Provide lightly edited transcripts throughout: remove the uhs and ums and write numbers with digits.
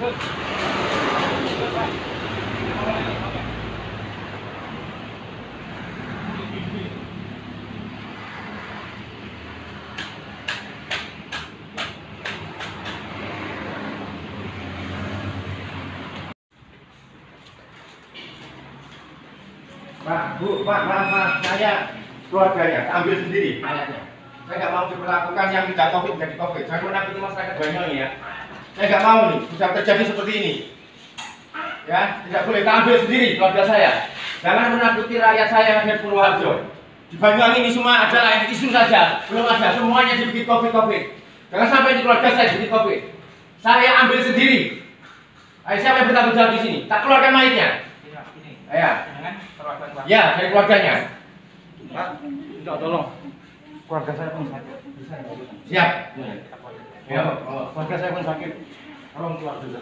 Pak, Bu, Pak, maaf, saya keluarganya, ambil sendiri anaknya. Saya nggak mau diperlakukan yang tidak COVID jadi COVID. Saya menakuti masyarakat Banyuwangi ya. Saya nggak mau nih, sudah terjadi seperti ini. Ya, tidak boleh, kita ambil sendiri keluarga saya. Jangan menakuti rakyat saya yang ada di Purwoharjo. Di Banyuwangi ini semua adalah isu saja, belum ada, semuanya dibikin COVID. Jangan sampai di keluarga saya dibikin COVID. Saya ambil sendiri. Ayo, siapa yang bertanggung jawab di sini? Tak keluarkan mayatnya. Ya, ya, dari keluarganya. Pak, minta tolong. Keluarga saya pun sakit. Siap. Ya, keluarga saya pun sakit. Tolong keluar dulu.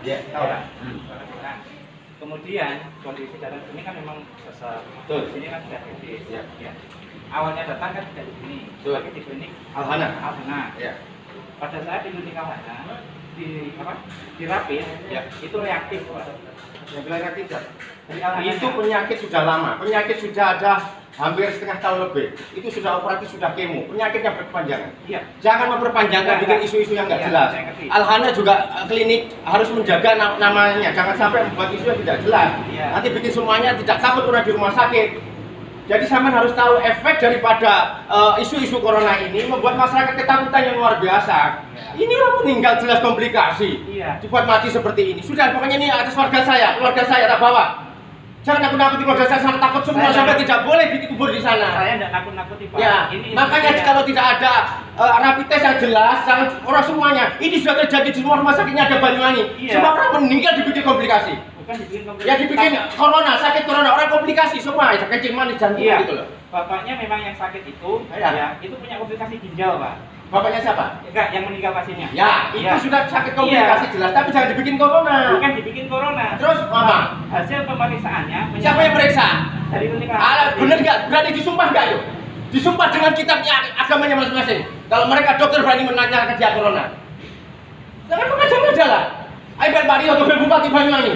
Ya, tahu lah. Kemudian kondisi dalam ini kan memang sesak. Betul. Di sini kan sudah kritis. Ya. Ya. Awalnya datang kan tidak di sini, Betul. tapi di klinik Alhana. Ya. Pada saat di klinik Alhana dirapit, Ya. itu reaktif, Pak. Yang bilang reaktif ya? Dari Alhana Itu penyakit sudah lama, penyakit sudah ada hampir setengah tahun lebih. Itu sudah operatif, sudah kemo, penyakitnya berkepanjangan. Iya. Jangan memperpanjangkan bikin isu-isu yang nggak Iya, jelas. saya ngerti. Alhana juga klinik harus menjaga namanya, jangan sampai membuat isu yang tidak jelas. Iya. Nanti bikin semuanya tidak takut pernah di rumah sakit. Jadi Saman harus tahu efek daripada isu-isu corona ini membuat masyarakat ketakutan yang luar biasa. Iya. Ini orang meninggal jelas komplikasi. Iya. Dibuat mati seperti ini. Sudah, pokoknya ini atas keluarga saya tak bawa. Jangan nakut-nakuti keluarga saya takut semua sampai tidak boleh dikubur di sana. Saya tidak nakut-nakuti, Pak. Ya, makanya kalau tidak ada rapid test yang jelas, jangan orang semuanya. Ini sudah terjadi di semua rumah sakitnya ada Banyuwangi. Iya. Semua orang meninggal dibikin komplikasi. Bukan dibikin komplikasi. Ya dibikin corona, sakit corona, orang komplikasi semua. Ya kencing manis jantung Iya. gitu loh. Bapaknya memang yang sakit itu, Iya. ya, itu punya komplikasi ginjal, Pak. Bapaknya siapa? Enggak, yang meninggal pasiennya. Ya, itu Iya. sudah sakit komplikasi Iya. jelas, tapi jangan dibikin corona. Bukan dibikin corona. Terus apa? Hasil pemeriksaannya Siapa yang periksa? dari klinik Alah, bener nggak? Berani disumpah nggak yuk? Disumpah dengan kitabnya agamanya masing-masing. Kalau mereka dokter berani menanyakan dia corona. Jangan mengajar-ajar lah. Ayo Pak Rio, Bupati Banyuwangi.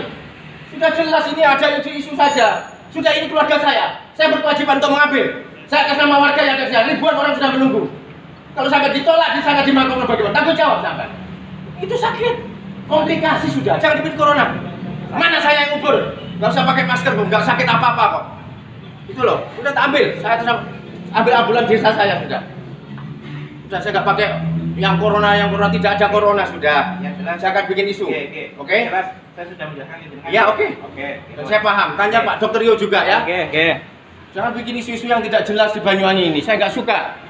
Sudah jelas ini ada isu-isu saja. Sudah ini keluarga saya. Saya berkewajiban untuk mengambil. Saya atas nama warga yang ada di sana. Ribuan orang sudah menunggu. Kalau sampai ditolak di sana di Mangkok bagaimana? Tanggung jawab sampai. Itu sakit. Komplikasi sudah. Jangan dibikin corona. Mana saya yang ubur? Gak usah pakai masker, Bu. Gak sakit apa-apa kok. Itu loh. Udah tak ambil. Saya terus ambil ambulan desa saya sudah. Sudah saya nggak pakai yang corona tidak ada corona sudah. Ya, jelas. Saya akan bikin isu. Oke? Jelas, saya sudah menjelaskan itu. Ya, oke. Oke. Dan saya paham. Tanya Pak Dokter Rio juga ya. Oke. Jangan bikin isu-isu yang tidak jelas di Banyuwangi ini. Saya nggak suka.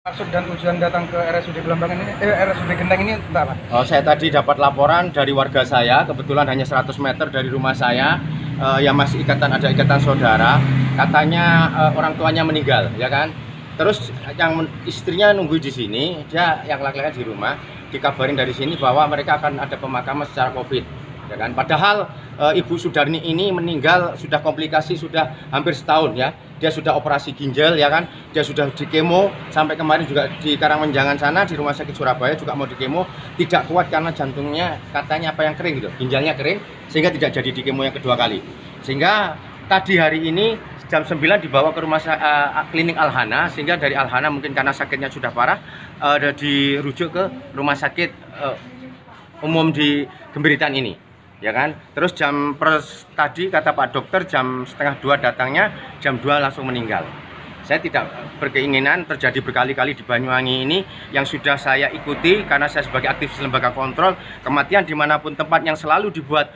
Maksud dan tujuan datang ke RSUD Belambangan ini, RSUD Gendang ini entah apa? Oh, saya tadi dapat laporan dari warga saya, kebetulan hanya 100 meter dari rumah saya, yang masih ada ikatan saudara, katanya orang tuanya meninggal, ya kan? Terus yang istrinya nunggu di sini, dia yang laki-laki di rumah, dikabarin dari sini bahwa mereka akan ada pemakaman secara COVID, ya kan? Padahal Ibu Sudarni ini meninggal sudah komplikasi sudah hampir setahun ya. Dia sudah operasi ginjal ya kan, dia sudah di kemo, sampai kemarin juga di Karangmenjangan sana di rumah sakit Surabaya juga mau di kemo, tidak kuat karena jantungnya katanya apa yang kering gitu, ginjalnya kering sehingga tidak jadi di kemo yang kedua kali. Sehingga tadi hari ini jam 9 dibawa ke rumah klinik Alhana, sehingga dari Alhana mungkin karena sakitnya sudah parah dirujuk ke rumah sakit umum di Gembiritan ini. Ya kan, terus tadi kata Pak Dokter jam 1:30 datangnya, jam 2 langsung meninggal. Saya tidak berkeinginan terjadi berkali-kali di Banyuwangi ini yang sudah saya ikuti karena saya sebagai aktivis lembaga kontrol kematian dimanapun tempat yang selalu dibuat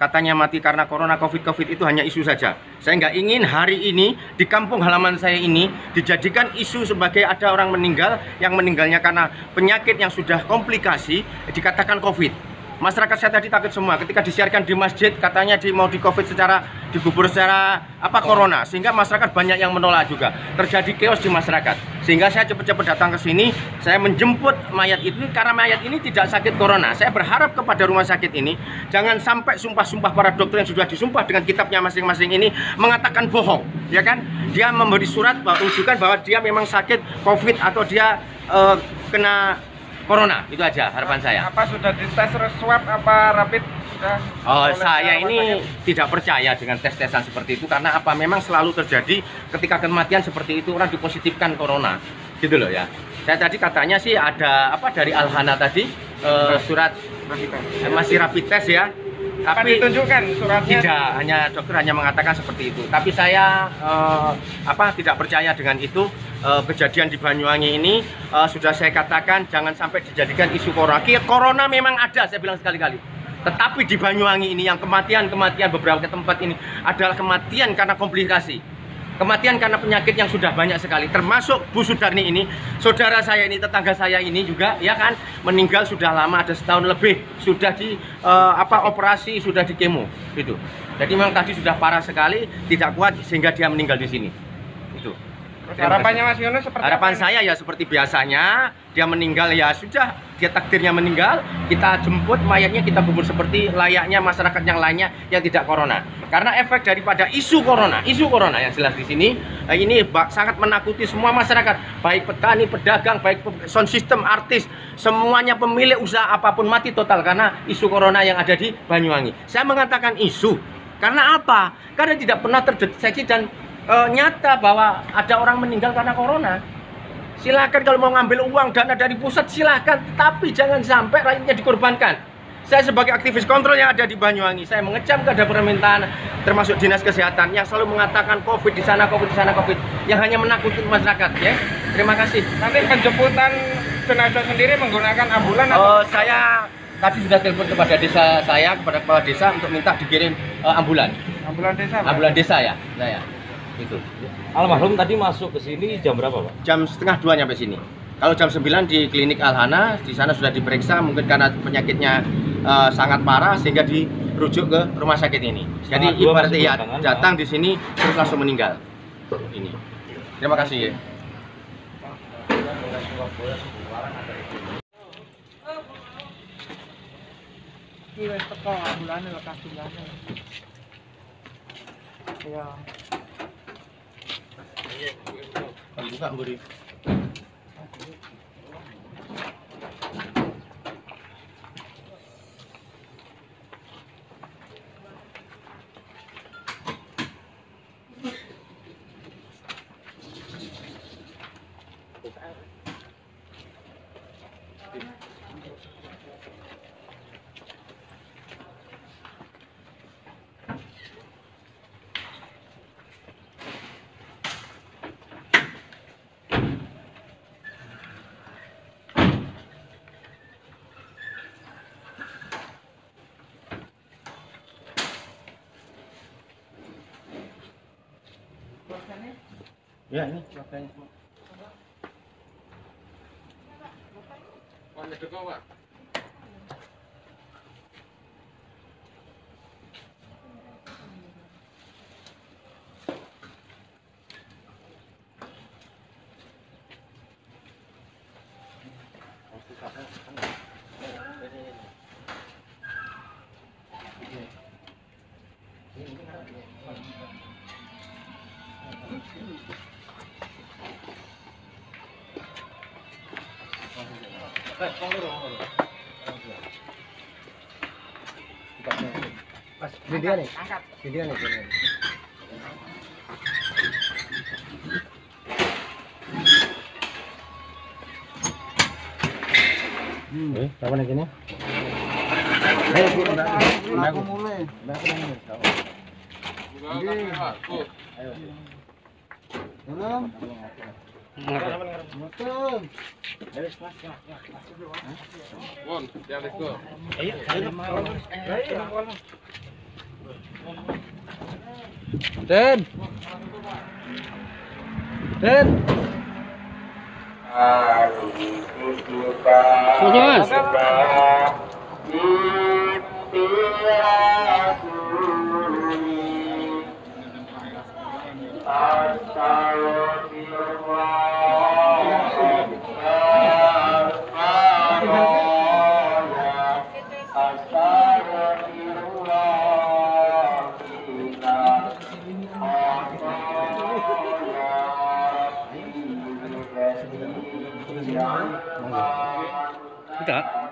katanya mati karena corona covid itu hanya isu saja. Saya nggak ingin hari ini di kampung halaman saya ini dijadikan isu sebagai ada orang meninggal yang meninggalnya karena penyakit yang sudah komplikasi dikatakan covid. Masyarakat saya tadi takut semua ketika disiarkan di masjid katanya mau di covid digubur secara corona, sehingga masyarakat banyak yang menolak juga, terjadi chaos di masyarakat. Sehingga saya cepat-cepat datang ke sini, saya menjemput mayat itu karena mayat ini tidak sakit corona. Saya berharap kepada rumah sakit ini jangan sampai sumpah-sumpah para dokter yang sudah disumpah dengan kitabnya masing-masing ini mengatakan bohong, ya kan? Dia memberi surat menunjukkan bahwa dia memang sakit COVID atau dia kena corona. Itu aja harapan saya. Apa sudah dites swab apa rapid? Saya ini tidak percaya dengan tes-tesan seperti itu karena apa memang selalu terjadi ketika kematian seperti itu orang dipositifkan corona gitu loh ya. Saya tadi katanya sih ada apa dari Alhana tadi surat masih rapid test ya. Tapi ditunjukkan suratnya tidak, hanya dokter hanya mengatakan seperti itu. Tapi saya tidak percaya dengan itu. Kejadian di Banyuwangi ini sudah saya katakan jangan sampai dijadikan isu corona. Corona memang ada, saya bilang sekali-kali. Tetapi di Banyuwangi ini yang kematian beberapa tempat ini adalah kematian karena komplikasi. Kematian karena penyakit yang sudah banyak sekali. Termasuk Bu Sudarni ini, saudara saya ini, tetangga saya ini juga ya kan meninggal sudah lama, ada setahun lebih. Sudah di operasi, sudah di kemo gitu. Jadi memang tadi sudah parah sekali, tidak kuat sehingga dia meninggal di sini. Itu. Harapannya Mas Yono seperti harapan apa? saya ya seperti biasanya, dia meninggal ya sudah, dia takdirnya meninggal, kita jemput mayatnya, kita kubur seperti layaknya masyarakat yang lainnya yang tidak corona. Karena efek daripada isu corona yang jelas di sini ini sangat menakuti semua masyarakat, baik petani, pedagang, baik sound system, artis, semuanya pemilik usaha apapun mati total karena isu corona yang ada di Banyuwangi. Saya mengatakan isu karena apa? Karena tidak pernah terdeteksi dan nyata bahwa ada orang meninggal karena corona. Silakan kalau mau ngambil uang dana dari pusat silakan, tapi jangan sampai rakyatnya dikorbankan. Saya sebagai aktivis kontrol yang ada di Banyuwangi, saya mengecam kepada permintaan termasuk dinas kesehatan yang selalu mengatakan COVID di sana, COVID di sana, COVID, yang hanya menakuti masyarakat. Ya, terima kasih. Nanti penjemputan jenazah sendiri menggunakan ambulan atau? Saya tadi sudah telepon kepada desa saya, kepada kepala desa untuk minta dikirim ambulan. Ambulan desa. Pak? Ambulan desa ya, saya. Itu. Almarhum tadi masuk ke sini jam berapa, Pak? Jam setengah 2 nyampe sini. Kalau jam 9 di klinik Alhana, di sana sudah diperiksa, mungkin karena penyakitnya sangat parah sehingga dirujuk ke rumah sakit ini. Jadi ibaratnya ya datang di sini terus langsung meninggal. Ini. Terima kasih ya. Iya, teko ambulannya lekas ambulannya. Ya. Buka beri. Ya ini makanya semua. Warna deko, Pak. Pas dia nih. Angkat. Dia nih. Kapan lagi nih? Aku mulai. Ayo. Belum. Won, ya let's go. Ayo. Den. Mas. Tidak.